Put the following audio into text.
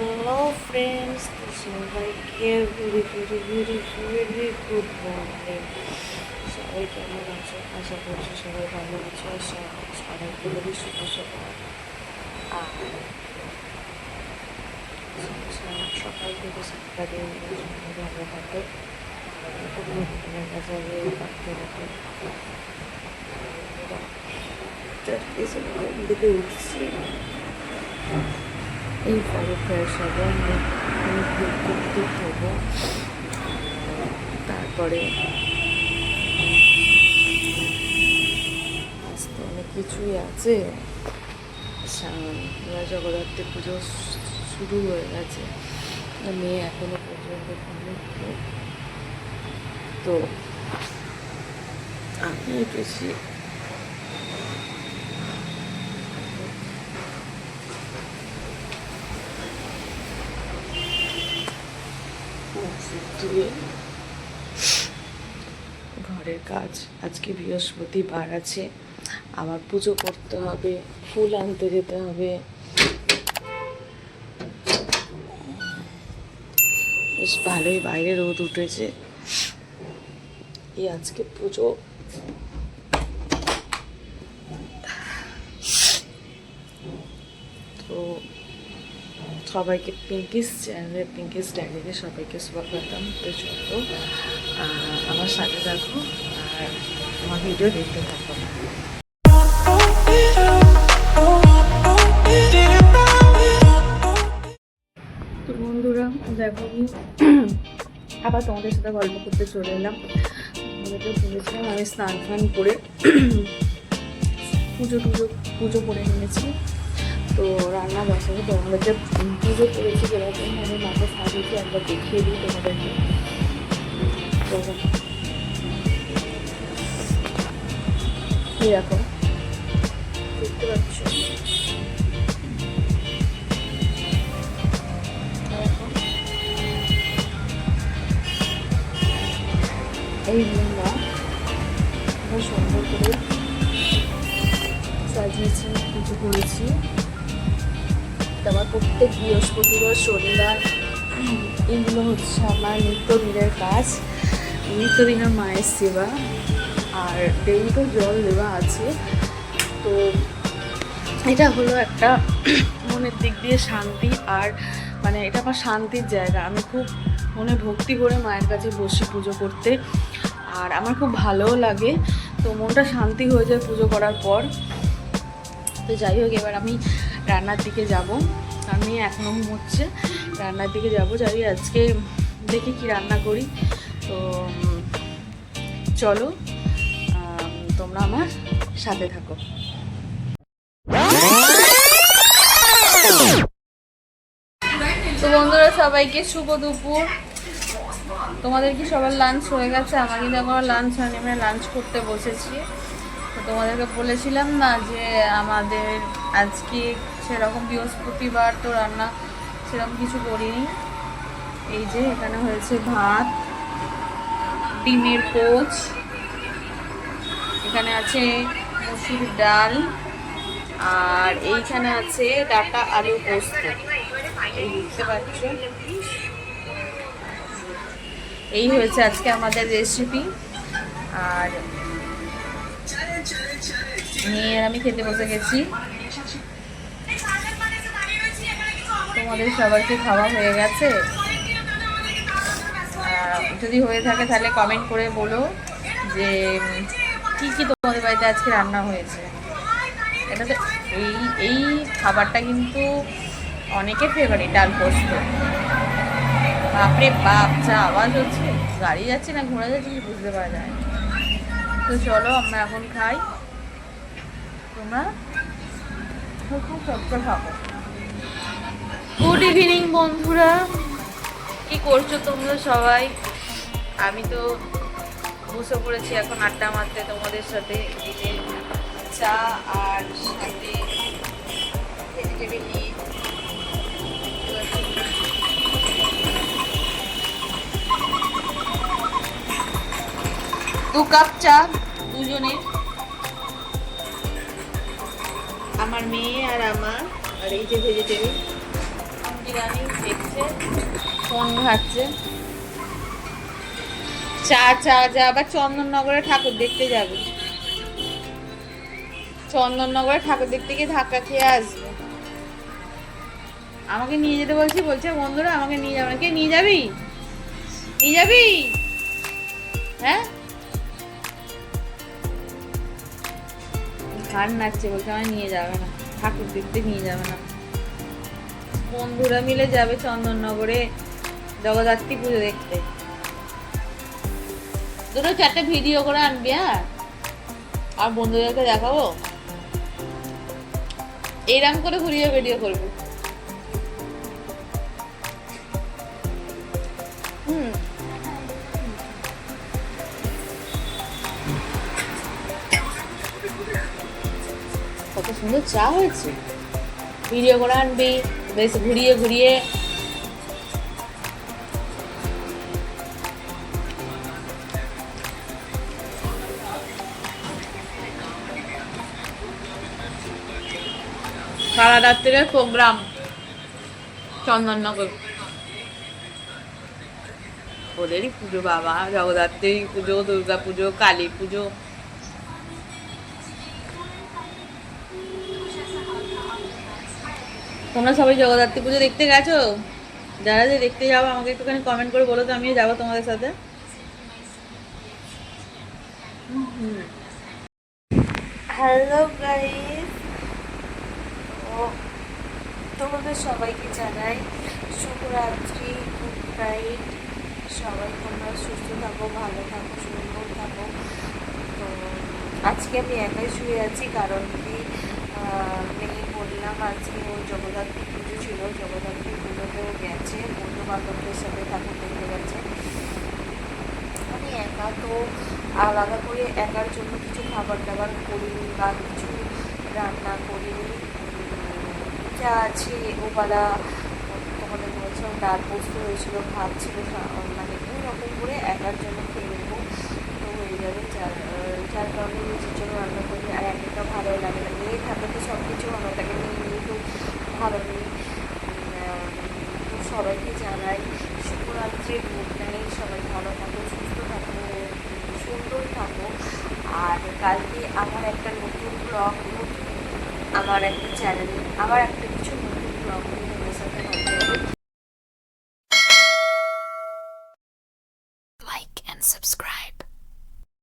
Hello friends, সবাইকে very very very very good morning. সবাই কেমন আছো? আশা করছি সবাই ভালো আছো। সবাইকে বলি শুভ সকাল। আর সকাল থেকে সাতটা দিন ভালো থাকে, খুব দেখা যাবে রাখতে রাখতে দিকে উঠছি। এইভাবে ফ্রেশ হবো, মুখ করতে হবো, তারপরে আজ তো অনেক কিছুই আছে। জগদ্ধাত্রী পুজো শুরু হয়ে গেছে, মেয়ে এখনো পর্যন্ত ঘুমোচ্ছে। তো আমি উঠেছি ঘরের কাজ। আজকে বৃহস্পতিবার আছে, আবার পুজো করতে হবে, ফুল আনতে যেতে হবে। বেশ ভালোই বাইরে রোদ উঠেছে। এই আজকে পুজো। তো সবাইকে পিঙ্কিস চ্যানেলে, পিঙ্কিস ডায়েরিতে সবাইকে স্বাগতম। তো চলো আমার সাথে থাকো আর আমার ভিডিও দেখতে থাকো। তো বন্ধুরা দেখো, আমি আবার তোমাদের সাথে গল্প করতে চলে এলাম। তোমাদেরকে বলেছিলাম আমি স্নান ফান করে পুজো করে নিয়েছি। তো রান্না বসাবো। তোমাদেরকে পুজো করেছি যেরকম আমি মাকে সাজিয়েছি একবার দেখিয়ে দিই তোমাদেরকে। এরকম দেখতে পাচ্ছ, এই রুমটা সুন্দর করে সাজিয়েছি, পুজো করেছি। তারপর প্রত্যেক বৃহস্পতিবার, শনিবার এগুলো হচ্ছে আমার নিত্যদিনের কাজ, নিত্যদিনের মায়ের সেবা। আর ডেইলি তো জল দেওয়া আছে। তো এটা হলো একটা মনের দিক দিয়ে শান্তি, আর মানে এটা আমার শান্তির জায়গা। আমি খুব মনে ভক্তি করে মায়ের কাছে বসি পুজো করতে, আর আমার খুব ভালোও লাগে। তো মনটা শান্তি হয়ে যায় পুজো করার পর। তো যাই হোক, এবার আমি রান্নার দিকে যাব। আমি এখনও ঘুমোচ্ছে, রান্নার দিকে যাবো। যাই আজকে দেখি কি রান্না করি। তো চলো তোমরা আমার সাথে থাকো। তো বন্ধুরা সবাইকে শুভ দুপুর। তোমাদের কি সবার লাঞ্চ হয়ে গেছে? আমার কিন্তু এখন লাঞ্চ হয়নি, আমরা লাঞ্চ করতে বসেছি। তো তোমাদেরকে বলেছিলাম না যে আমাদের আজকে সেরকম বৃহস্পতিবার, তো রান্না সেরকম কিছু করিনি। এই যে এখানে হয়েছে ভাত, ডিমের পোচ, এখানে আছে মসুর ডাল, আর এইখানে আছে ডাটা আলু পোস্ত। এই দেখতে পাচ্ছ, এই হয়েছে আজকে আমাদের রেসিপি। আর মেয়ের আমি খেতে বসে গেছি। তোমাদের সবাইকে খাওয়া হয়ে গেছে? যদি হয়ে থাকে তাহলে কমেন্ট করে বলো যে কি কি তোমাদের বাড়িতে আজকে রান্না হয়েছে। এটা তো এই খাবারটা কিন্তু অনেকের ফেভারিট, ডাল পোস্ত। বাপরে বাপ, যা আওয়াজ হচ্ছে! গাড়ি যাচ্ছে না ঘোড়া যাচ্ছে বুঝতে পারা যায়। তো চলো আমরা এখন খাই, তোমরা খুব সত্য থাকো। গুড ইভিনিং বন্ধুরা, কি করছো তোমরা সবাই? আমি তো বসে পড়েছি এখন আড্ডা মারতে তোমাদের সাথে। এই যে চা আর সাথে ভেজিটেবিল নিয়ে 2 কাপ চা দুজনের, আমার মেয়ে আর আমার। আর এই যে ভেজিটেবিল, রানী দেখছে, ফোন ঘাটছে। চা চা যা, আবার চন্দননগরে ঠাকুর দেখতে যাবে, চন্দননগরে ঠাকুর দেখতে গিয়ে ধাক্কা খেয়ে আসবে। আমাকে নিয়ে যেতে বলছি, বলছে বন্ধুরা আমাকে নিয়ে যাবে না। কে নিয়ে যাবি? নিয়ে যাবি? হ্যাঁ, ঘাড় নাচছে, বলছে আমায় নিয়ে যাবে না, ঠাকুর দেখতে নিয়ে যাবে না। বন্ধুরা মিলে যাবে চন্দননগরে জগদ্ধাত্রী পুজো দেখতে। দুটো চারটে ভিডিও করে আনবি, হ্যাঁ, আর বন্ধুদেরকে দেখাবো। এইরকম করে ঘুরিয়ে ভিডিও করবো। কত সুন্দর চা হয়েছে, ভিডিও করে আনবি, বেশ ঘুরিয়ে ঘুরিয়ে। সারা রাত্রির প্রোগ্রাম চন্দননগর, ওদেরই পুজো বাবা, জগদ্ধাত্রী পুজো, দুর্গা পুজো, কালী পুজো। তোমরা সবাই জগদ্ধাত্রী পুজো দেখতে গেছো? যারা যে দেখতে যাবো আমাকে একটুখানি কমেন্ট করে বলো তো, আমিও যাবো তোমাদের সাথে। হ্যালো গাইস, তোমাদের সবাইকে জানাই শুভরাত্রি, গুড নাইট। সবাই তোমরা সুস্থ থাকো, ভালো থাকো, সুন্দর থাকো। তো আজকে আমি একাই শুয়ে আছি, কারণ কি মেয়ে বললাম আজকে ওর জগদ্ধাত্রী পুজো ছিল, জগদ্ধাত্রী পুজোতেও গেছে, বন্ধু বান্ধবদের সাথে ঠাকুর দেখতে গেছে। আমি একা, তো আলাদা করে একার জন্য কিছু খাবার দাবার করিনি বা কিছু রান্না করিনি। যা আছে ওবেলা তোমাদের বলছিলাম, ডাল পোস্ত হয়েছিল, ভাত ছিল, মানে ওইরকম করে একার জন্য খেয়ে নেবো, তো হয়ে যাবে। যার কারণে নিজের জন্য রান্না করি। আর একটা ভালো লাগে না, মেয়ে থাকলে তো সব কিছু আমার তাকে নিয়ে তো ভালো নেই। তো সবাইকে জানাই শুভরাত্রি, গুড নাইট। সবাই ভালো থাকো, সুস্থ থাকো, সুন্দর থাকো। আর কালকে আমার একটা নতুন ব্লগ, আমার একটা চ্যানেলে আবার একটা কিছু নতুন ব্লগ